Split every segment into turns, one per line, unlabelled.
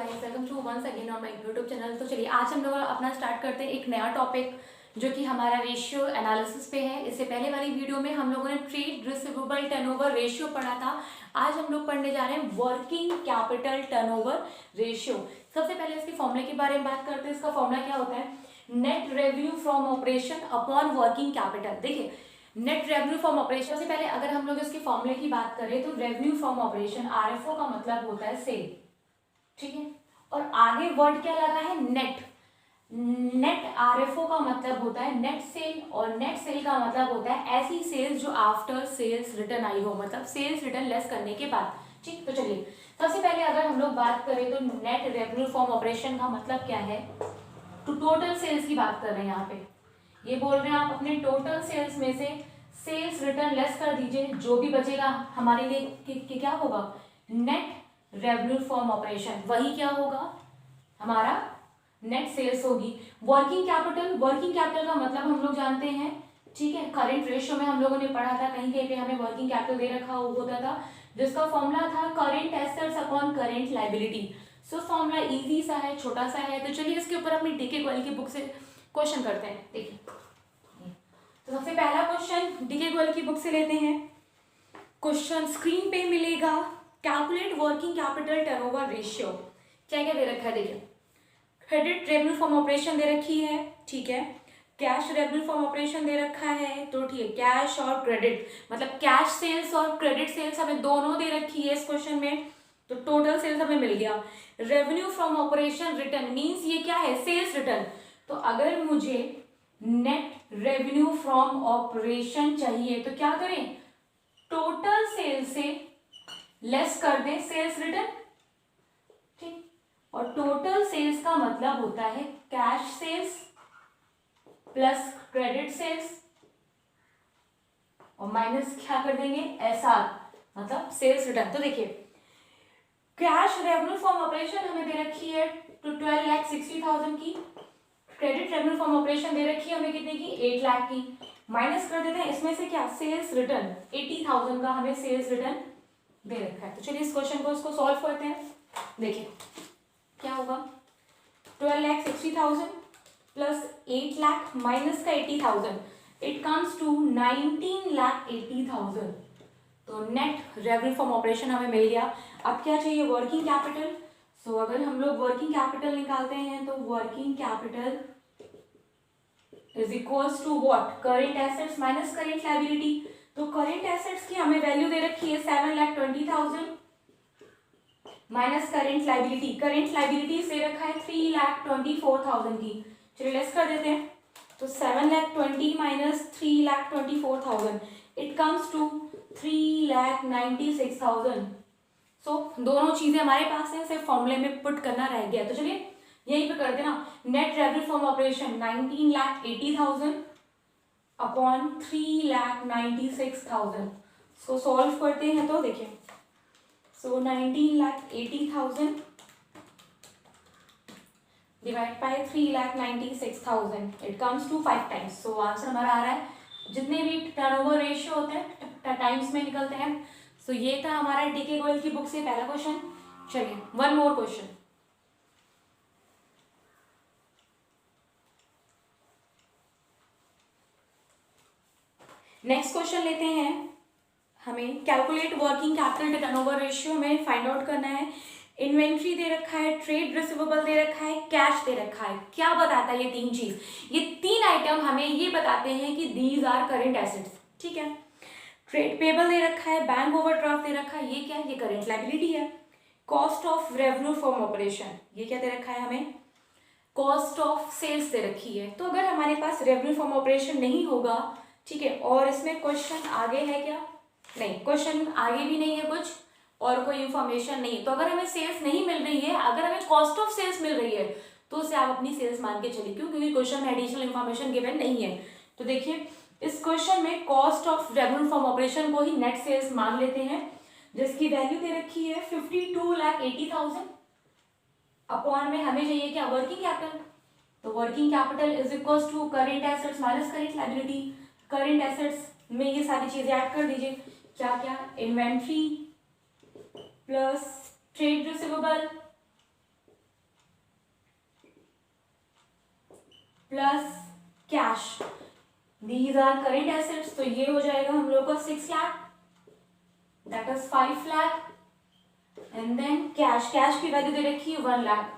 Guys, welcome to once again on my YouTube channel. तो चलिए आज हम लोग अपना स्टार्ट करते हैं एक नया टॉपिक जो कि हमारा रेशियो एनालिसिस पे है। इससे पहले वाली वीडियो में हम लोगों ने ट्रेड रिसीवेबल टर्नओवर रेशियो पढ़ा था। आज हम लोग पढ़ने जा रहे हैं वर्किंग कैपिटल टर्नओवर रेशियो। सबसे पहले इसके फॉर्मूले के बारे में बात करते हैं। इसका फॉर्मूला क्या होता है? Net revenue from operation upon working capital. देखिए, नेट रेवेन्यू फ्रॉम ऑपरेशन से पहले अगर हम लोग इसके फॉर्मूले की बात करें तो रेवेन्यू फ्रॉम ऑपरेशन आरएफओ का मतलब होता है सेल, ठीक है। और आगे वर्ड क्या लगा है? नेट। नेट आरएफओ का मतलब होता है नेट सेल, और नेट सेल का मतलब होता है ऐसी सेल्स जो आफ्टर सेल्स रिटर्न आई हो, मतलब सेल्स रिटर्न लेस करने के बाद। ठीक, तो चलिए सबसे पहले अगर हम लोग बात करें तो नेट रेवेन्यू फ्रॉम ऑपरेशन का मतलब क्या है? तो टोटल सेल्स की बात कर रहे हैं। यहाँ पे ये बोल रहे हैं आप अपने टोटल सेल्स में से सेल्स रिटर्न लेस कर दीजिए, जो भी बचेगा हमारे लिए क्या होगा? नेट रेवेन्यू फ्रॉम ऑपरेशन, वही क्या होगा? हमारा नेट सेल्स होगी। वर्किंग कैपिटल, वर्किंग कैपिटल का मतलब हम लोग जानते हैं, ठीक है। करंट रेशियो में हम लोगों ने पढ़ा था, कहीं कहीं पे हमें वर्किंग कैपिटल दे रखा होता था जिसका फॉर्मूला था current assets upon current liability. So formula easy सा है, छोटा सा है। तो चलिए इसके ऊपर अपनी डीके गोयल की बुक से क्वेश्चन करते हैं। देखिए, तो सबसे पहला क्वेश्चन डीके गोयल की बुक से लेते हैं। क्वेश्चन स्क्रीन पे मिलेगा। Calculate working capital turnover ratio. क्या क्या दे रखा है? देखिए, क्रेडिट रेवेन्यू फ्रॉम ऑपरेशन दे रखी है, ठीक है। कैश रेवेन्यू फ्रॉम ऑपरेशन दे रखा है, तो ठीक है। कैश और क्रेडिट मतलब कैश सेल्स और क्रेडिट सेल्स हमें दोनों दे रखी है इस क्वेश्चन में, तो टोटल सेल्स हमें मिल गया। Revenue from operation return means ये क्या है? Sales return. तो अगर मुझे नेट रेवेन्यू फ्रॉम ऑपरेशन चाहिए तो क्या करें? टोटल सेल्स से लेस कर दें सेल्स रिटर्न, ठीक। और टोटल सेल्स का मतलब होता है cash sales plus credit sales और माइनस क्या कर देंगे? एसआर मतलब सेल्स रिटर्न। तो देखिए, कैश रेवेन्यू फ्रॉम ऑपरेशन हमें दे रखी है तो 12,60,000 की। क्रेडिट रेवेन्यू फ्रॉम ऑपरेशन दे रखी है हमें कितने की? 8 लाख की। माइनस कर देते हैं इसमें से क्या? सेल्स रिटर्न 80,000 का हमें सेल्स रिटर्न दे रखा है। तो चलिए इस क्वेश्चन को इसको सॉल्व करते हैं। देखिए क्या होगा? 12,60,000 प्लस 8 लाख माइनस का 80,000, इट कम्स टू 19,80,000। तो नेट रेवेन्यू फ्रॉम ऑपरेशन हमें मिल गया। अब क्या चाहिए? Working capital. सो अगर हम लोग वर्किंग कैपिटल निकालते हैं तो working capital is equals to what? Current assets minus current liability. तो करंट एसेट्स की हमें वैल्यू दे रखी है 7,20,000 minus current liability. Current liability दे रखा है 3,24,000 की। चलिए लेस कर देते हैं। तो 7,20,000 माइनस 3,24,000, इट कम्स टू 3,96,000। सो दोनों चीजें हमारे पास है, सिर्फ फॉर्मूले में पुट करना रह गया। तो चलिए यहीं पे करते ना। Net revenue from operation 19,80,000 upon 3,96,000। इसको सॉल्व करते हैं तो देखिए, so 19,80,000 divide by 3,96,000, it comes to 5 times. So answer हमारा आ रहा है, जितने भी टर्नओवर रेशियो होते हैं टाइम्स में निकलते हैं। सो ये था हमारा डीके गोयल की बुक से पहला क्वेश्चन। चलिए one more question. Next question लेते हैं। हमें calculate working capital turnover ratio में फाइंड आउट करना है। इन्वेंट्री दे रखा है, ट्रेड रिसीवेबल दे रखा है, कैश दे रखा है। क्या बताता है ये तीन चीज? ये तीन आइटम हमें ये बताते हैं कि दीज आर करंट एसेट्स, ठीक है। ट्रेड पेबल दे रखा है, बैंक ओवरड्राफ्ट दे रखा है, ये क्या है? ये करंट लायबिलिटी है। Cost of revenue from operation, ये क्या दे रखा है हमें? कॉस्ट ऑफ सेल्स दे रखी है। तो अगर हमारे पास रेवेन्यू फ्रॉम ऑपरेशन नहीं होगा, ठीक है, और इसमें क्वेश्चन आगे है क्या? नहीं, क्वेश्चन आगे भी नहीं है कुछ और कोई इंफॉर्मेशन नहीं। तो अगर हमें सेल्स नहीं मिल रही है, अगर हमें कॉस्ट ऑफ सेल्स मिल रही है तो उसे आप अपनी सेल्स मान के चलिए, क्यों? क्योंकि क्वेश्चन में एडिशनल इंफॉर्मेशन गिवन नहीं है। तो देखिए इस क्वेश्चन में cost of revenue from operation को ही नेट सेल्स मान लेते हैं, जिसकी वैल्यू दे रखी है 52,80,000 अपॉन में हमें चाहिए क्या? Working capital. तो working capital is equal to current assets minus current liability. Current assets में ये सारी चीजें ऐड कर दीजिए। क्या क्या? Inventory plus trade receivable plus cash, these are current assets, तो ये हो जाएगा हम लोग का 6 lakh, that is 5 lakh, and then cash, cash की वैल्यू दे रखी है 1 लाख,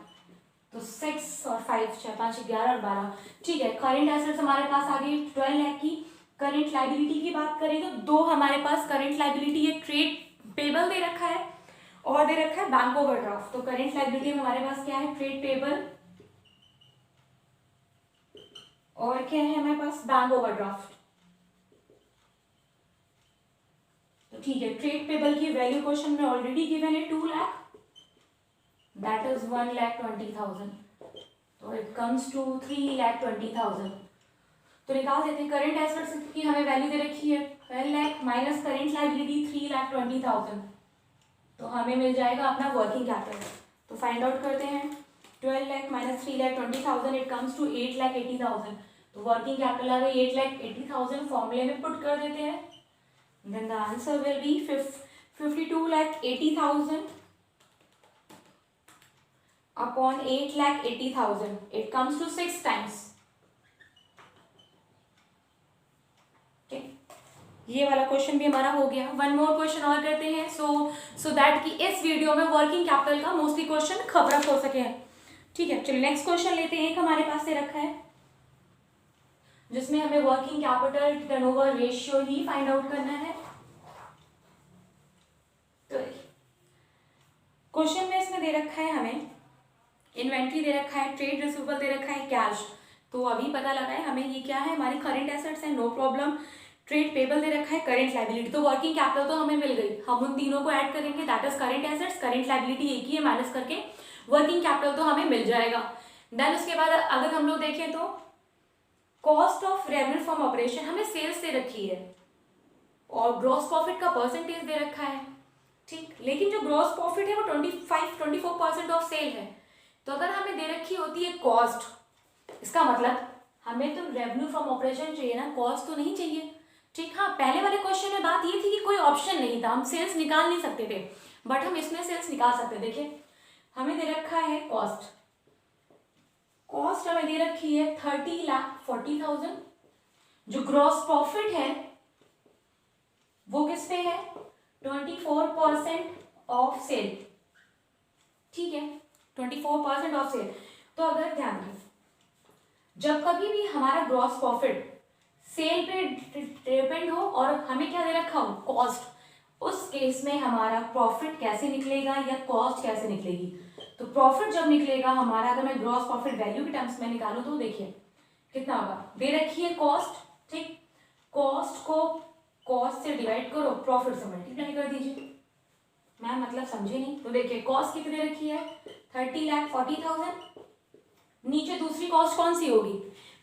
तो 6 और 5, 6 5 11 और 12, ठीक है। करेंट एसेट्स हमारे पास आ गई 12 लाख की। करेंट लाइबिलिटी की बात करें तो दो हमारे पास करेंट लाइबिलिटी, एक ट्रेड पेबल दे रखा है और दे रखा है बैंक ओवरड्राफ्ट। तो करेंट लाइबिलिटी में हमारे पास क्या है, ट्रेड पेबल, और क्या है हमारे पास, बैंक ओवरड्राफ्ट। तो ठीक है, ट्रेड पेबल की वैल्यू क्वेश्चन में ऑलरेडी गिवन है 2 लाख, दैट इज 1,20,000, तो इट कम्स टू 3,20,000। तो निकाल देते हैं करेंट एसेट्स की हमें वैल्यू दे रखी है 12 लाख माइनस करेंट लाइबिलिटी 3,20,000, तो हमें मिल जाएगा अपना वर्किंग कैपिटल। तो फाइंड आउट करते हैं, 12 lakh minus 3,20,000, it comes to 8,80,000। तो वर्किंग कैपिटल आ गई 8,80,000, फॉर्मूले में पुट कर देते हैं, then the answer will be 52,80,000 upon 8,80,000, it comes to 6 times. ये वाला क्वेश्चन भी हमारा हो गया। वन मोर क्वेश्चन और करते हैं, सो दैट कि इस वीडियो में वर्किंग कैपिटल का मोस्टली क्वेश्चन कवर हो सके, ठीक है। चलिए नेक्स्ट क्वेश्चन लेते हैं। एक हमारे पास से रखा है जिसमें हमें वर्किंग कैपिटल टर्नओवर रेशियो ही फाइंड आउट करना है। तो क्वेश्चन में इसमें दे रखा है हमें इन्वेंट्री दे रखा है, ट्रेड रिसीवेबल दे रखा है, कैश। तो अभी पता लगा है हमें ये क्या है, हमारी करंट एसेट्स है, नो प्रॉब्लम। ट्रेड पेबल दे रखा है, करंट लाइबिलिटी, तो वर्किंग कैपिटल तो हमें मिल गई। हम उन तीनों को ऐड करेंगे, that is current assets, current liability एक ही है, माइनस करके वर्किंग कैपिटल तो हमें मिल जाएगा। देन उसके बाद अगर हम लोग देखें तो cost of revenue from operation हमें सेल्स दे रखी है और ग्रॉस प्रॉफिट का परसेंटेज दे रखा है, ठीक। लेकिन जो ग्रॉस प्रॉफिट है वो 24% ऑफ सेल है। तो अगर हमें दे रखी होती है कॉस्ट, इसका मतलब हमें तो रेवेन्यू फ्रॉम ऑपरेशन चाहिए ना, कॉस्ट तो नहीं चाहिए, ठीक। हाँ, पहले वाले क्वेश्चन में बात ये थी कि कोई ऑप्शन नहीं था, हम सेल्स निकाल नहीं सकते थे, बट हम इसमें सेल्स निकाल सकते। देखिए हमें दे रखा है कॉस्ट, कॉस्ट हमें दे रखी है 30,40,000। जो ग्रॉस प्रॉफिट है वो किस पे है, 24% ऑफ सेल, ठीक है, 24% ऑफ सेल। तो अगर ध्यान दें, जब कभी भी हमारा ग्रॉस प्रॉफिट सेल पे डिपेंड हो और हमें क्या दे रखा हो, कॉस्ट, उस केस में हमारा प्रॉफिट कैसे निकलेगा या कॉस्ट कैसे निकलेगी। तो प्रॉफिट जब निकलेगा हमारा, अगर मैं ग्रॉस प्रॉफिट वैल्यू के टर्म्स में निकालूं तो देखिए कितना होगा, दे रखी है कॉस्ट, ठीक। कॉस्ट को कॉस्ट से डिवाइड करो, प्रॉफिट से मल्टीप्लाई कर दीजिए। मैम मतलब समझे नहीं, तो देखिए कॉस्ट कितनी दे रखी है, 30,40,000। नीचे दूसरी कॉस्ट कौन सी होगी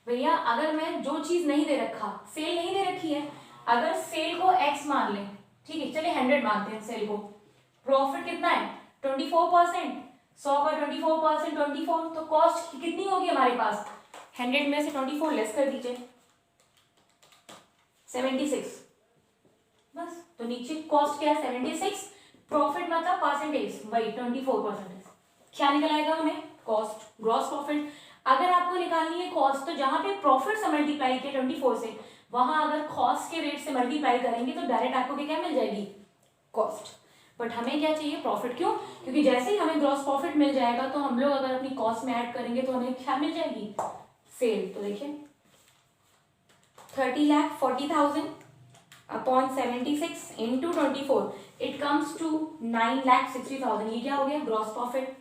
भैया, अगर मैं जो चीज नहीं दे रखा, सेल नहीं दे रखी है, अगर सेल को x मान लें, ठीक है, चलिए 100 मानते हैं सेल को, प्रॉफिट कितना है 24%, 100 का 24%, 24, तो कॉस्ट कितनी होगी हमारे पास, 100 में से 24 लेस कर दीजिए, 76, बस। तो नीचे कॉस्ट क्या है 76, प्रॉफिट मतलब परसेंटेज वही 24%, क्या निकल आएगा हमें, कॉस्ट, ग्रॉस प्रॉफिट। अगर आपको निकालनी है कॉस्ट, तो जहां पे प्रॉफिट से मल्टीप्लाई किया 24 से, वहां अगर कॉस्ट के रेट से मल्टीप्लाई करेंगे तो डायरेक्ट आपको क्या मिल जाएगी, कॉस्ट। बट हमें क्या चाहिए, प्रॉफिट। क्यों, क्योंकि जैसे ही हमें ग्रॉस प्रॉफिट मिल जाएगा तो हम लोग अगर अपनी कॉस्ट में ऐड करेंगे तो हमें क्या मिल जाएगी, सेल। तो देखिए 30,40,000 upon 76 into 24, it comes to 9,60,000। ये क्या हो गया, ग्रॉस प्रॉफिट,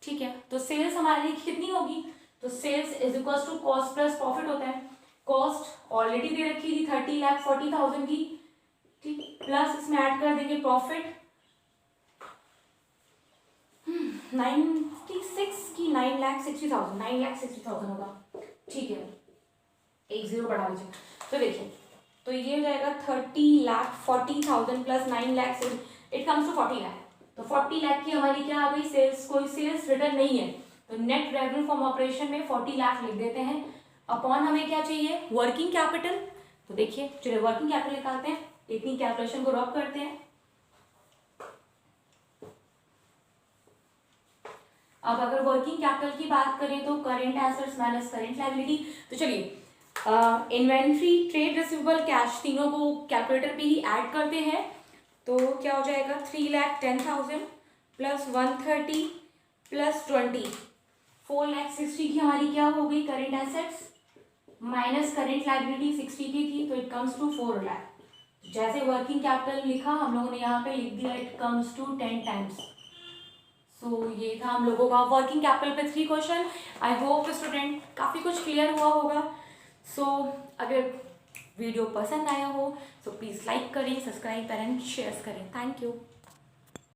ठीक है। तो सेल्स हमारे लिए कितनी होगी, तो sales is equal to cost plus profit होता है। कॉस्ट ऑलरेडी दे रखी थी 30,40,000 की, ठीक, प्लस इसमें ऐड कर देंगे प्रॉफिट 96 की 9,60,000, 9,60,000 होगा, ठीक है, एक जीरो बढ़ा लीजिए। तो देखिए, तो ये हो जाएगा 30,40,000 plus 9 lakh, it comes to 40 lakh. तो 40 लाख की हमारी क्या आ गई, सेल्स, कोई सेल्स रिटर्न नहीं है, तो नेट रेवेन्यू फ्रॉम ऑपरेशन में 40 लाख लिख देते हैं। अपॉन हमें क्या चाहिए, वर्किंग कैपिटल। तो देखिए चलिए वर्किंग कैपिटल निकालते हैं, इतनी कैलकुलेशन को ड्रॉप करते हैं। अब अगर वर्किंग कैपिटल की बात करें तो current assets minus current liability. तो चलिए इन्वेंट्री, ट्रेड रिसीवेबल, कैश तीनों को कैलकुलेटर पे ही ऐड करते हैं। तो क्या हो जाएगा 3,10,000 प्लस 130 प्लस 20 4,60,000 की हमारी क्या हो गई current assets minus current liability 60 की थी, तो इट कम्स टू 4 लाख। जैसे वर्किंग कैपिटल लिखा हम लोगों ने यहाँ पे लिख दिया इट कम्स टू 10 टाइम्स। सो ये था हम लोगों का वर्किंग कैपिटल पे 3 क्वेश्चन। आई होप स्टूडेंट काफ़ी कुछ क्लियर हुआ होगा। सो अगर वीडियो पसंद आया हो तो प्लीज़ लाइक करें, सब्सक्राइब करें, शेयर करें। Thank you.